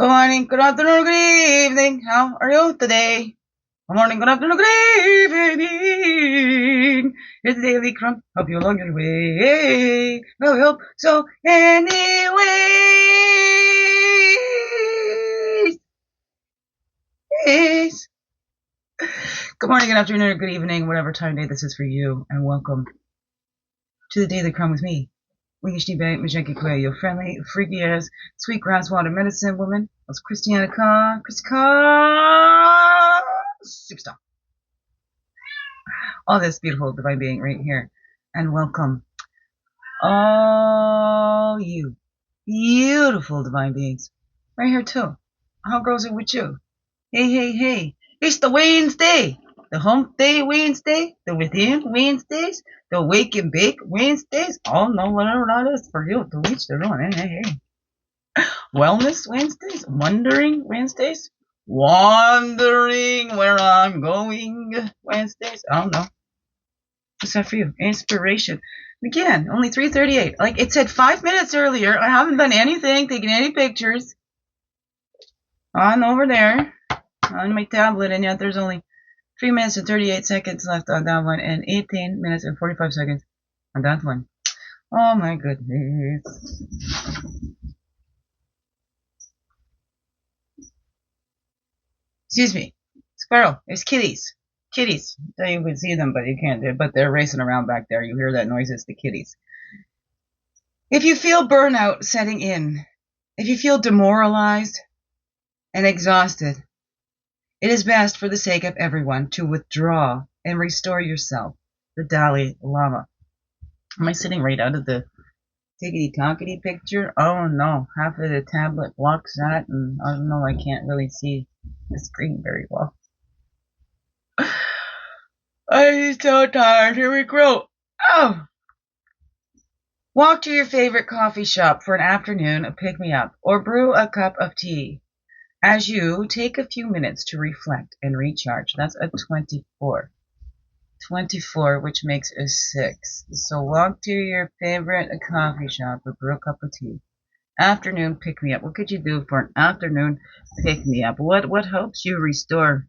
Good morning, good afternoon, good evening. How are you today? Good morning, good afternoon, good evening. It's the Daily CRUMB. Help you along your way. Well, we hope so. Anyways. Good morning, good afternoon, or good evening, whatever time of day this is for you, and welcome to the Daily CRUMB with me, iwishhewouldhavejusthitme, your friendly, freaky ass, sweet grasswater medicine woman. That's Christiana Khan, superstar. All this beautiful divine being right here, and welcome all you beautiful divine beings right here too. How goes it with you? Hey, it's the Wednesday, the hump day Wednesday, the within Wednesdays, the wake and bake Wednesdays. Oh no, whatever that is for you, to each their own. Hey. Wellness Wednesdays, wondering Wednesdays, wondering where I'm going Wednesdays. I don't know. What's that for you? Inspiration. Again, only 3:38. Like it said 5 minutes earlier. I haven't done anything, taken any pictures. On over there on my tablet, and yet there's only 3 minutes and 38 seconds left on that one, and 18 minutes and 45 seconds on that one. Oh my goodness. Excuse me. Squirrel. It's kitties. Kitties. So you can see them, but you can't. But they're racing around back there. You hear that noise? It's the kitties. If you feel burnout setting in, if you feel demoralized and exhausted, it is best for the sake of everyone to withdraw and restore yourself. The Dalai Lama. Am I sitting right out of the tickety-tockety picture? Oh no, half of the tablet blocks that, and I don't know, I can't really see the screen very well. I'm so tired. Here we go. Oh! Walk to your favorite coffee shop for an afternoon, a pick-me-up, or brew a cup of tea. As you take a few minutes to reflect and recharge. That's a 24. 24, which makes a 6. So walk to your favorite coffee shop or brew a cup of tea. Afternoon pick-me-up. What could you do for an afternoon pick-me-up? What helps you restore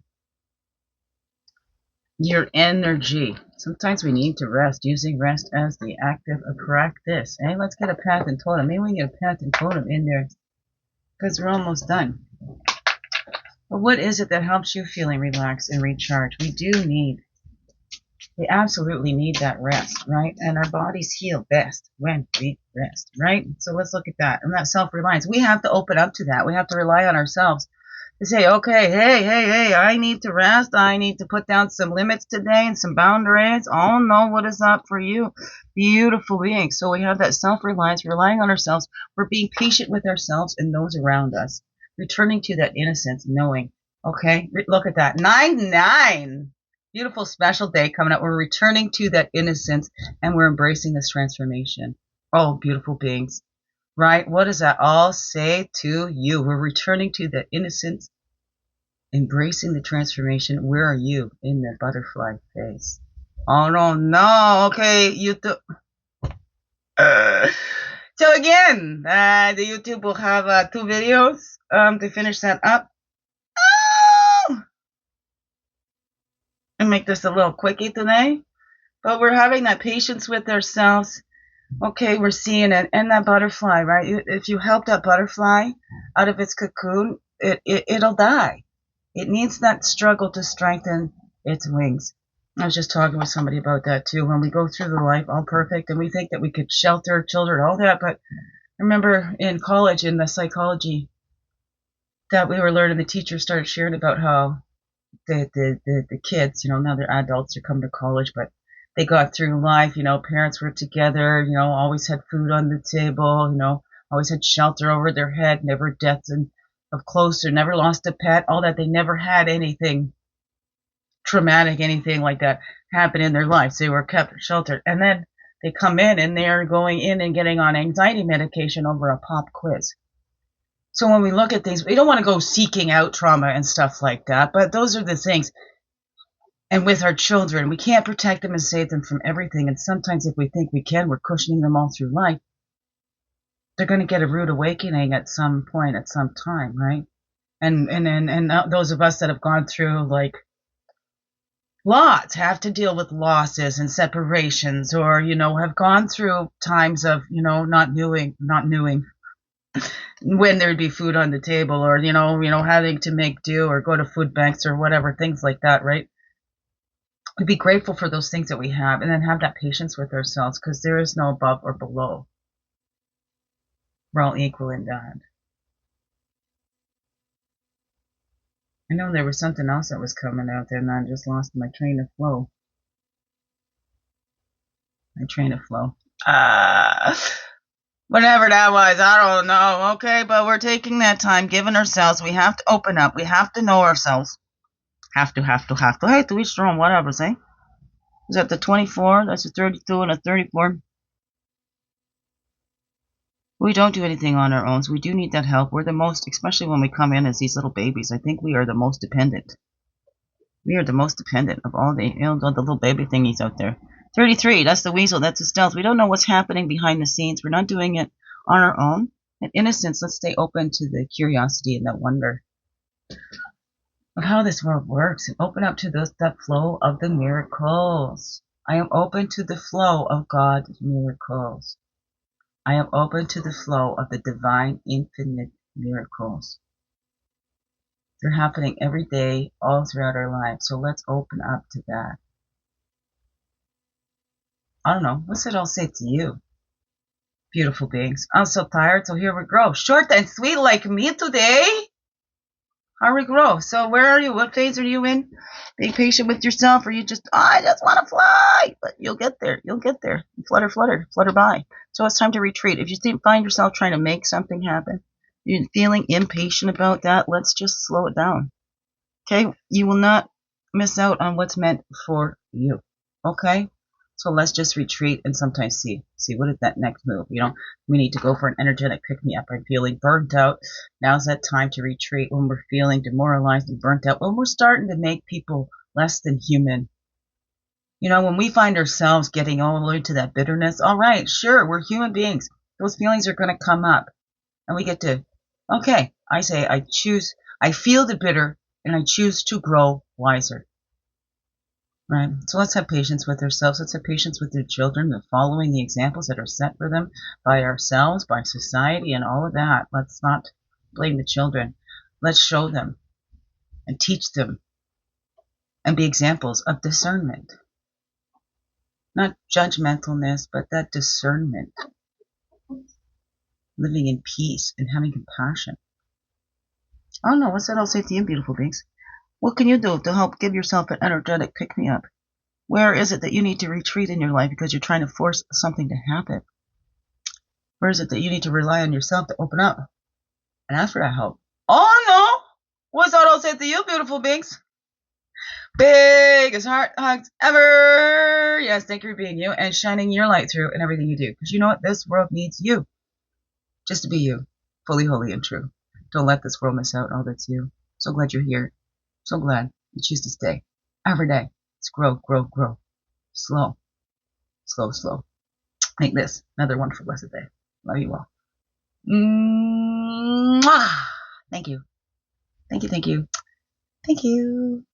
your energy? Sometimes we need to rest, using rest as the active practice. Hey, let's get a path and totem. Maybe we can get a path and totem in there, because we're almost done. But what is it that helps you feeling relaxed and recharged? We absolutely need that rest, right? And our bodies heal best when we rest, right? So let's look at that. And that self-reliance. We have to open up to that. We have to rely on ourselves to say, okay, hey, I need to rest. I need to put down some limits today and some boundaries. Oh no, what is up for you? Beautiful beings. So we have that self-reliance, relying on ourselves. We're being patient with ourselves and those around us. Returning to that innocence, knowing, okay, look at that. 9-9. Beautiful special day coming up. We're returning to that innocence and we're embracing this transformation. Oh, beautiful beings. Right? What does that all say to you? We're returning to that innocence, embracing the transformation. Where are you in the butterfly phase? Oh, no. Okay, YouTube. So again, the YouTube will have 2 videos to finish that up. And make this a little quickie today, but we're having that patience with ourselves. Okay, we're seeing it, and that butterfly, right? If you help that butterfly out of its cocoon, it'll die. It needs that struggle to strengthen its wings. I was just talking with somebody about that too. When we go through the life all perfect and we think that we could shelter children, all that, but remember in college, in the psychology that we were learning, the teacher started sharing about how the kids, now they're adults, they're coming to college, but they got through life, parents were together, always had food on the table, always had shelter over their head, never deaths of close, or never lost a pet, all that. They never had anything traumatic, anything like that happen in their lives. They were kept sheltered. And then they come in and they're going in and getting on anxiety medication over a pop quiz. So when we look at things, we don't want to go seeking out trauma and stuff like that, but those are the things. And with our children, we can't protect them and save them from everything. And sometimes if we think we can, we're cushioning them all through life. they're going to get a rude awakening at some point, at some time, right? And those of us that have gone through like lots have to deal with losses and separations, or have gone through times of not knowing when there'd be food on the table, or having to make do or go to food banks or whatever, things like that, right? We'd be grateful for those things that we have, and then have that patience with ourselves, because there is no above or below. We're all equal in that. I know there was something else that was coming out there, and I just lost my train of flow. Whatever that was, I don't know. Okay, but we're taking that time, giving ourselves. We have to open up. We have to know ourselves. Have to. Hey, to each their own, whatever, say. Is that the 24? That's a 32 and a 34. We don't do anything on our own, so we do need that help. We're the most, especially when we come in as these little babies, I think we are the most dependent. We are the most dependent of all the little baby thingies out there. 33, that's the Weasel, that's the stealth. We don't know what's happening behind the scenes. We're not doing it on our own. And Innocence, let's stay open to the curiosity and that wonder of how this world works, and open up to that flow of the miracles. I am open to the flow of God's miracles. I am open to the flow of the divine infinite miracles. They're happening every day, all throughout our lives. So let's open up to that. I don't know. What's it all say to you? Beautiful beings. I'm so tired, so here we go. Short and sweet like me today. How we grow. So where are you? What phase are you in? Being patient with yourself, or you just, I just want to fly. But you'll get there. You'll get there. Flutter, flutter, flutter by. So it's time to retreat. If you find yourself trying to make something happen, you're feeling impatient about that, let's just slow it down. Okay? You will not miss out on what's meant for you. Okay? So let's just retreat and sometimes see what is that next move. We need to go for an energetic pick-me-up. I'm feeling burnt out. Now's that time to retreat when we're feeling demoralized and burnt out. When we're starting to make people less than human. When we find ourselves getting all the way to that bitterness, all right, sure, we're human beings. Those feelings are going to come up. And we get to, okay, I say I feel the bitter, and I choose to grow wiser. Right. So let's have patience with ourselves. Let's have patience with their children, and following the examples that are set for them by ourselves, by society, and all of that. Let's not blame the children. Let's show them and teach them and be examples of discernment. Not judgmentalness, but that discernment. Living in peace and having compassion. I don't know. What's that all say to you, beautiful beings? What can you do to help give yourself an energetic pick-me-up? Where is it that you need to retreat in your life because you're trying to force something to happen? Where is it that you need to rely on yourself to open up and ask for that help? Oh, no! What's that all say to you, beautiful beings? Biggest heart hugs ever! Yes, thank you for being you and shining your light through in everything you do. Because you know what? This world needs you. Just to be you. Fully, holy, and true. Don't let this world miss out all that's you. So glad you're here. So glad you choose to stay. Every day. It's grow, grow, grow. Slow. Slow, slow. Make this another wonderful blessed day. Love you all. Mwah! Thank you. Thank you, thank you. Thank you.